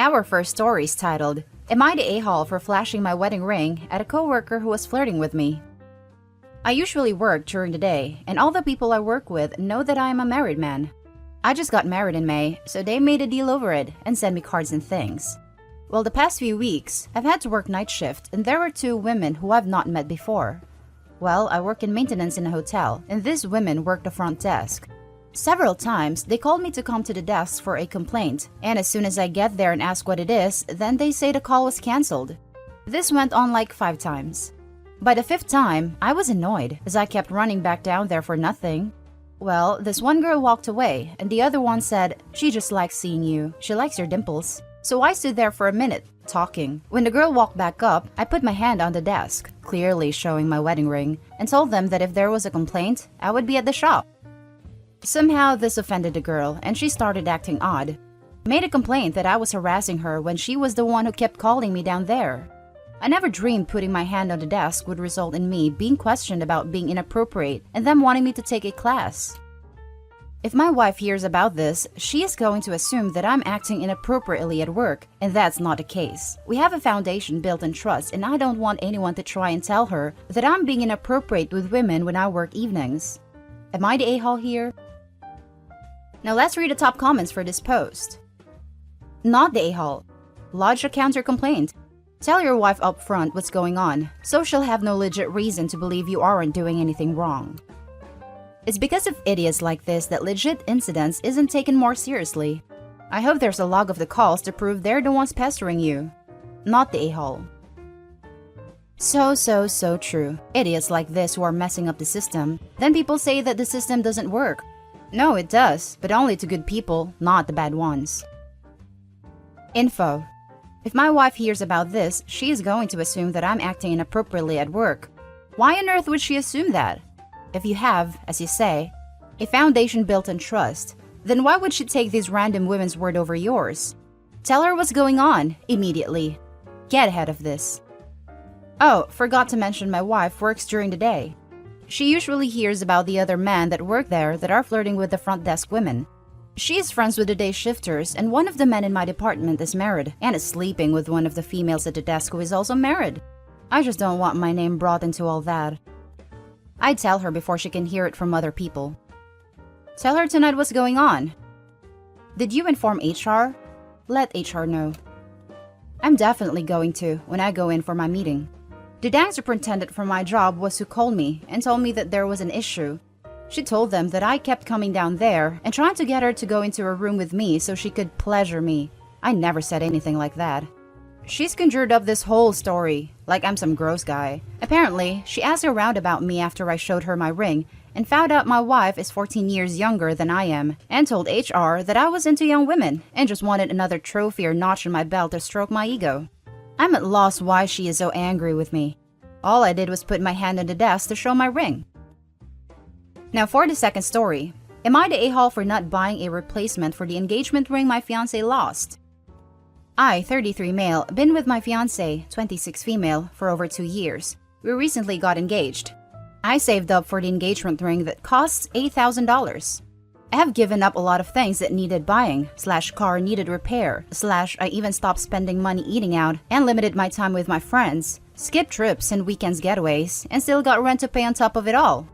Our first story is titled, Am I the a-hole for flashing my wedding ring at a coworker who was flirting with me? I usually work during the day, and all the people I work with know that I am a married man. I just got married in May, so they made a deal over it and sent me cards and things. Well, the past few weeks, I've had to work night shift, and there were two women who I've not met before. Well, I work in maintenance in a hotel, and these women work the front desk. Several times, they called me to come to the desk for a complaint, and as soon as I get there and ask what it is, then they say the call was cancelled. This went on like 5 times. By the 5th time, I was annoyed, as I kept running back down there for nothing. Well, this one girl walked away, and the other one said, she just likes seeing you, she likes your dimples. So I stood there for a minute, talking. When the girl walked back up, I put my hand on the desk, clearly showing my wedding ring, and told them that if there was a complaint, I would be at the shop. Somehow this offended the girl, and she started acting odd. Made a complaint that I was harassing her when she was the one who kept calling me down there. I never dreamed putting my hand on the desk would result in me being questioned about being inappropriate and them wanting me to take a class. If my wife hears about this, she is going to assume that I'm acting inappropriately at work, and that's not the case. We have a foundation built on trust, and I don't want anyone to try and tell her that I'm being inappropriate with women when I work evenings. Am I the a-hole here? Now let's read the top comments for this post. Not the a-hole. Lodge a counter complaint. Tell your wife up front what's going on, so she'll have no legit reason to believe you aren't doing anything wrong. It's because of idiots like this that legit incidents isn't taken more seriously. I hope there's a log of the calls to prove they're the ones pestering you. Not the a-hole. So true. Idiots like this who are messing up the system. Then people say that the system doesn't work. No, it does, but only to good people, not the bad ones. Info. If my wife hears about this, she is going to assume that I'm acting inappropriately at work. Why on earth would she assume that? If you have, as you say, a foundation built on trust, then why would she take these random women's word over yours? Tell her what's going on, immediately. Get ahead of this. Oh, forgot to mention my wife works during the day. She usually hears about the other men that work there that are flirting with the front desk women. She is friends with the day shifters, and one of the men in my department is married and is sleeping with one of the females at the desk who is also married. I just don't want my name brought into all that. I'd tell her before she can hear it from other people. Tell her tonight what's going on. Did you inform HR? Let HR know. I'm definitely going to when I go in for my meeting. The dang superintendent for my job was who called me and told me that there was an issue. She told them that I kept coming down there and trying to get her to go into a room with me so she could pleasure me. I never said anything like that. She's conjured up this whole story, like I'm some gross guy. Apparently, she asked around about me after I showed her my ring and found out my wife is 14 years younger than I am and told HR that I was into young women and just wanted another trophy or notch in my belt to stroke my ego. I'm at loss why she is so angry with me. All I did was put my hand on the desk to show my ring. Now for the second story. Am I the a-hole for not buying a replacement for the engagement ring my fiancé lost? I, 33 male, been with my fiancé, 26 female, for over 2 years. We recently got engaged. I saved up for the engagement ring that costs $8,000. I have given up a lot of things that needed buying, / car needed repair, / I even stopped spending money eating out and limited my time with my friends, skipped trips and weekends getaways, and still got rent to pay on top of it all.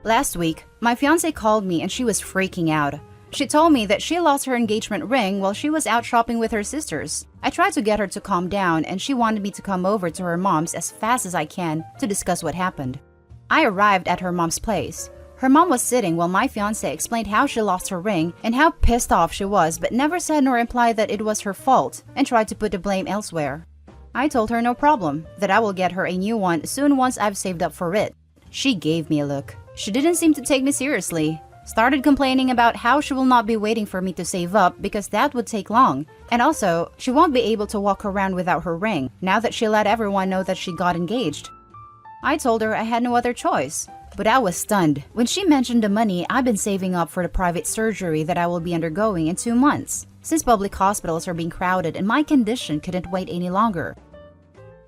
Last week, my fiancé called me and she was freaking out. She told me that she lost her engagement ring while she was out shopping with her sisters. I tried to get her to calm down and she wanted me to come over to her mom's as fast as I can to discuss what happened. I arrived at her mom's place. Her mom was sitting while my fiancé explained how she lost her ring and how pissed off she was, but never said nor implied that it was her fault and tried to put the blame elsewhere. I told her no problem, that I will get her a new one soon once I've saved up for it. She gave me a look. She didn't seem to take me seriously. Started complaining about how she will not be waiting for me to save up because that would take long. And also, she won't be able to walk around without her ring now that she let everyone know that she got engaged. I told her I had no other choice. But I was stunned when she mentioned the money I've been saving up for the private surgery that I will be undergoing in 2 months, since public hospitals are being crowded and my condition couldn't wait any longer.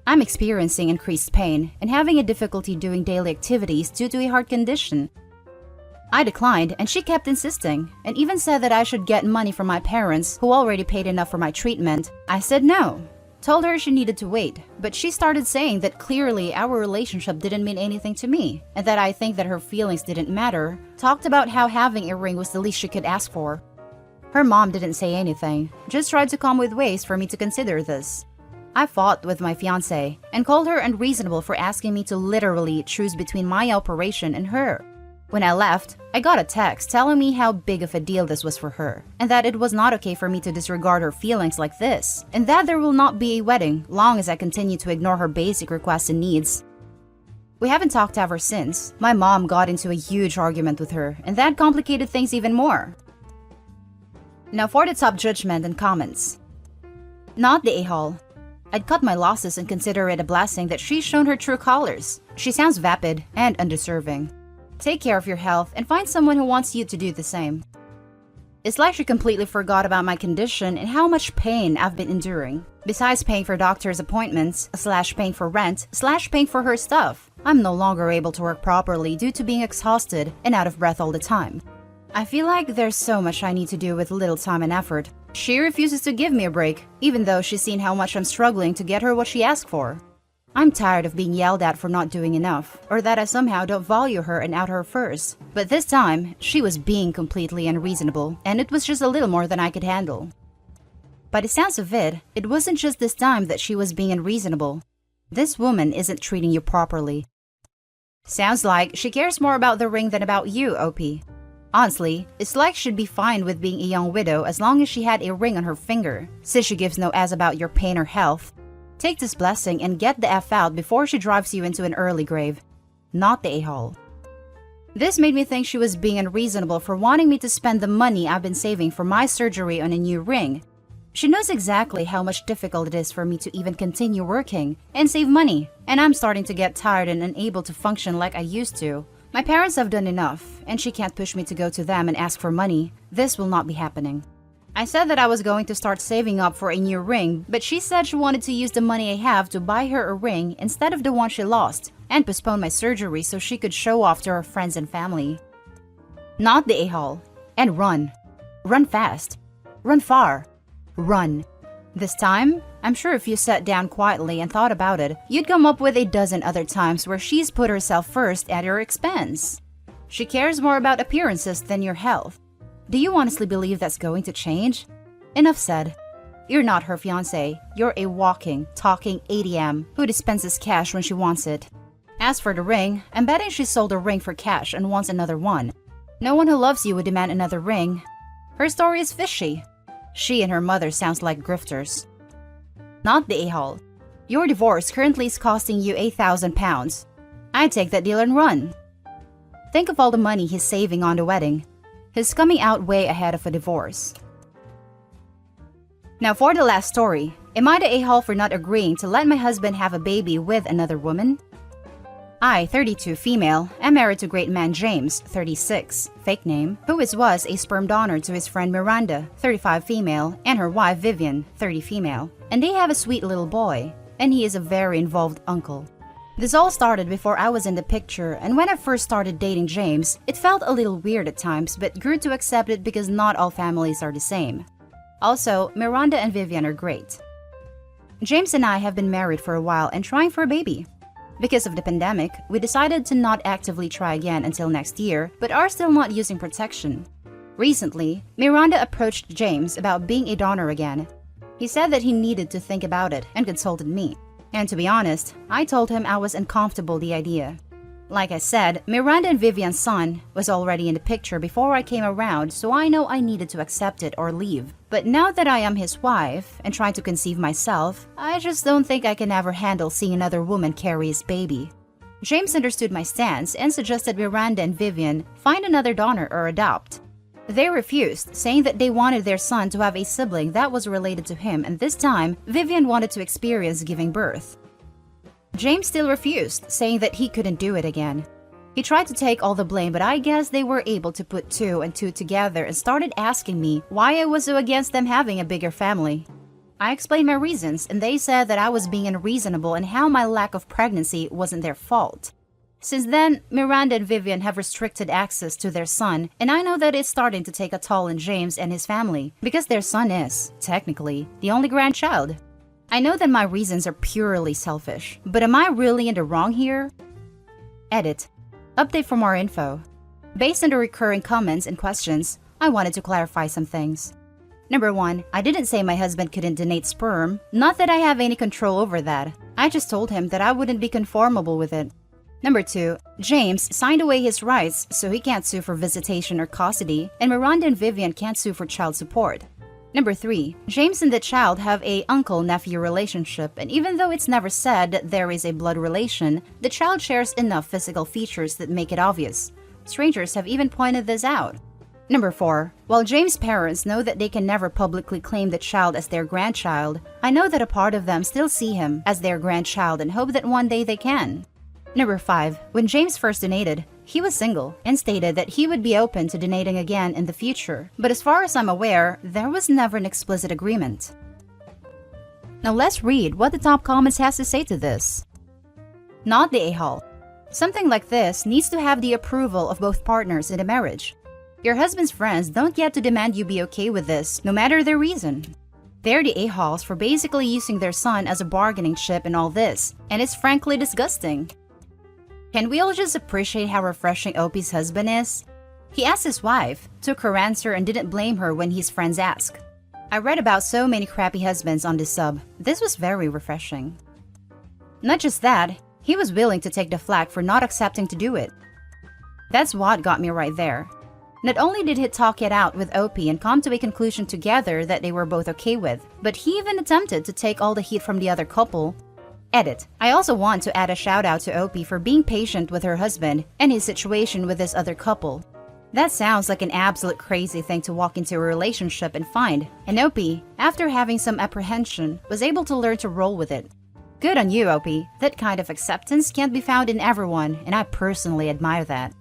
I'm experiencing increased pain and having a difficulty doing daily activities due to a heart condition. I declined, and she kept insisting, and even said that I should get money from my parents, who already paid enough for my treatment. I said no. Told her she needed to wait, but she started saying that clearly our relationship didn't mean anything to me, and that I think that her feelings didn't matter. Talked about how having a ring was the least she could ask for. Her mom didn't say anything, just tried to come with ways for me to consider this. I fought with my fiance and called her unreasonable for asking me to literally choose between my operation and her. When I left, I got a text telling me how big of a deal this was for her, and that it was not okay for me to disregard her feelings like this, and that there will not be a wedding long as I continue to ignore her basic requests and needs. We haven't talked ever since. My mom got into a huge argument with her, and that complicated things even more. Now for the top judgment and comments. Not the a-hole. I'd cut my losses and consider it a blessing that she's shown her true colors. She sounds vapid and undeserving. Take care of your health and find someone who wants you to do the same. It's like she completely forgot about my condition and how much pain I've been enduring. Besides paying for doctor's appointments, / paying for rent, / paying for her stuff, I'm no longer able to work properly due to being exhausted and out of breath all the time. I feel like there's so much I need to do with little time and effort. She refuses to give me a break, even though she's seen how much I'm struggling to get her what she asked for. I'm tired of being yelled at for not doing enough, or that I somehow don't value her and out her first. But this time, she was being completely unreasonable, and it was just a little more than I could handle. By the sounds of it, it wasn't just this time that she was being unreasonable. This woman isn't treating you properly. Sounds like she cares more about the ring than about you, OP. Honestly, it's like she'd be fine with being a young widow as long as she had a ring on her finger, since she gives no ass about your pain or health. Take this blessing and get the F out before she drives you into an early grave. Not the a-hole. This made me think she was being unreasonable for wanting me to spend the money I've been saving for my surgery on a new ring. She knows exactly how much difficult it is for me to even continue working and save money, and I'm starting to get tired and unable to function like I used to. My parents have done enough, and she can't push me to go to them and ask for money. This will not be happening. I said that I was going to start saving up for a new ring, but she said she wanted to use the money I have to buy her a ring instead of the one she lost, and postpone my surgery so she could show off to her friends and family. Not the a-hole. And run. Run fast. Run far. Run. This time, I'm sure if you sat down quietly and thought about it, you'd come up with a dozen other times where she's put herself first at your expense. She cares more about appearances than your health. Do you honestly believe that's going to change? Enough said. You're not her fiancé. You're a walking, talking ATM who dispenses cash when she wants it. As for the ring, I'm betting she sold a ring for cash and wants another one. No one who loves you would demand another ring. Her story is fishy. She and her mother sounds like grifters. Not the a-hole. Your divorce currently is costing you £8,000. I'd take that deal and run. Think of all the money he's saving on the wedding. He's coming out way ahead of a divorce. Now for the last story. Am I the a-hole for not agreeing to let my husband have a baby with another woman? I, 32, female, am married to great man James, 36, fake name, who was a sperm donor to his friend Miranda, 35, female, and her wife Vivian, 30, female. And they have a sweet little boy, and he is a very involved uncle. This all started before I was in the picture, and when I first started dating James, it felt a little weird at times but grew to accept it because not all families are the same. Also, Miranda and Vivian are great. James and I have been married for a while and trying for a baby. Because of the pandemic, we decided to not actively try again until next year, but are still not using protection. Recently, Miranda approached James about being a donor again. He said that he needed to think about it and consulted me. And to be honest, I told him I was uncomfortable with the idea. Like I said, Miranda and Vivian's son was already in the picture before I came around, so I know I needed to accept it or leave. But now that I am his wife and trying to conceive myself, I just don't think I can ever handle seeing another woman carry his baby. James understood my stance and suggested Miranda and Vivian find another donor or adopt. They refused, saying that they wanted their son to have a sibling that was related to him, and this time, Vivian wanted to experience giving birth. James still refused, saying that he couldn't do it again. He tried to take all the blame, but I guess they were able to put two and two together and started asking me why I was so against them having a bigger family. I explained my reasons, and they said that I was being unreasonable and how my lack of pregnancy wasn't their fault. Since then, Miranda and Vivian have restricted access to their son, and I know that it's starting to take a toll on James and his family because their son is, technically, the only grandchild. I know that my reasons are purely selfish, but am I really in the wrong here? Edit. Update for more info. Based on the recurring comments and questions, I wanted to clarify some things. Number 1, I didn't say my husband couldn't donate sperm, not that I have any control over that. I just told him that I wouldn't be conformable with it. Number 2, James signed away his rights so he can't sue for visitation or custody, and Miranda and Vivian can't sue for child support. Number 3, James and the child have a uncle-nephew relationship, and even though it's never said that there is a blood relation, the child shares enough physical features that make it obvious. Strangers have even pointed this out. Number 4, while James' parents know that they can never publicly claim the child as their grandchild, I know that a part of them still see him as their grandchild and hope that one day they can. Number 5, when James first donated, he was single and stated that he would be open to donating again in the future, but as far as I'm aware, there was never an explicit agreement. Now let's read what the top comments has to say to this. Not the a-hole. Something like this needs to have the approval of both partners in a marriage. Your husband's friends don't get to demand you be okay with this, no matter their reason. They're the a-holes for basically using their son as a bargaining chip in all this, and it's frankly disgusting. Can we all just appreciate how refreshing Opie's husband is? He asked his wife, took her answer, and didn't blame her when his friends asked. I read about so many crappy husbands on this sub. This was very refreshing. Not just that, he was willing to take the flak for not accepting to do it. That's what got me right there. Not only did he talk it out with Opie and come to a conclusion together that they were both okay with, but he even attempted to take all the heat from the other couple. Edit. I also want to add a shout out to Opie for being patient with her husband and his situation with this other couple. That sounds like an absolute crazy thing to walk into a relationship and find, and Opie, after having some apprehension, was able to learn to roll with it. Good on you, Opie. That kind of acceptance can't be found in everyone, and I personally admire that.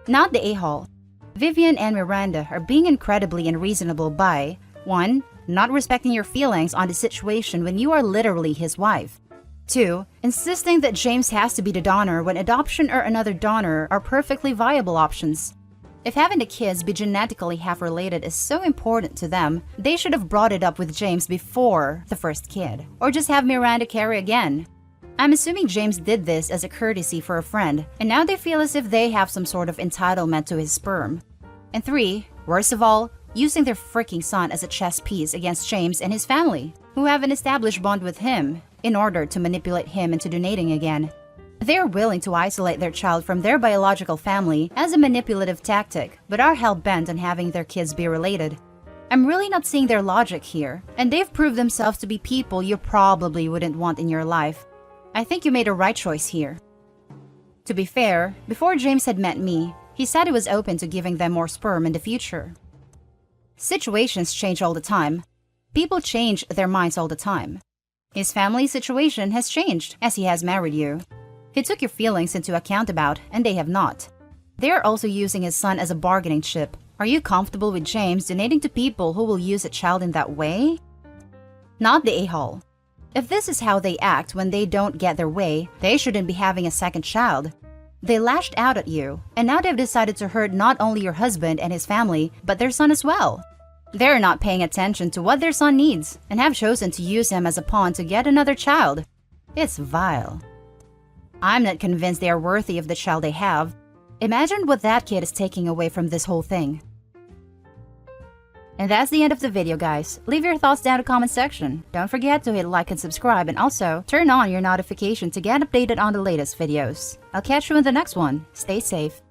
Not the a-hole. Vivian and Miranda are being incredibly unreasonable by 1. Not respecting your feelings on the situation when you are literally his wife. 2. Insisting that James has to be the donor when adoption or another donor are perfectly viable options. If having the kids be genetically half-related is so important to them, they should have brought it up with James before the first kid, or just have Miranda carry again. I'm assuming James did this as a courtesy for a friend, and now they feel as if they have some sort of entitlement to his sperm. And 3, worst of all, using their freaking son as a chess piece against James and his family, who have an established bond with him, in order to manipulate him into donating again. They are willing to isolate their child from their biological family as a manipulative tactic, but are hell-bent on having their kids be related. I'm really not seeing their logic here, and they've proved themselves to be people you probably wouldn't want in your life. I think you made a right choice here. To be fair, before James had met me, he said he was open to giving them more sperm in the future. Situations change all the time. People change their minds all the time. His family situation has changed as he has married you. He took your feelings into account about, and they have not. They are also using his son as a bargaining chip. Are you comfortable with James donating to people who will use a child in that way? Not the a-hole. If this is how they act when they don't get their way, they shouldn't be having a second child. They lashed out at you, and now they've decided to hurt not only your husband and his family, but their son as well. They're not paying attention to what their son needs, and have chosen to use him as a pawn to get another child. It's vile. I'm not convinced they are worthy of the child they have. Imagine what that kid is taking away from this whole thing. And that's the end of the video, guys. Leave your thoughts down in the comment section. Don't forget to hit like and subscribe, and also turn on your notification to get updated on the latest videos. I'll catch you in the next one. Stay safe.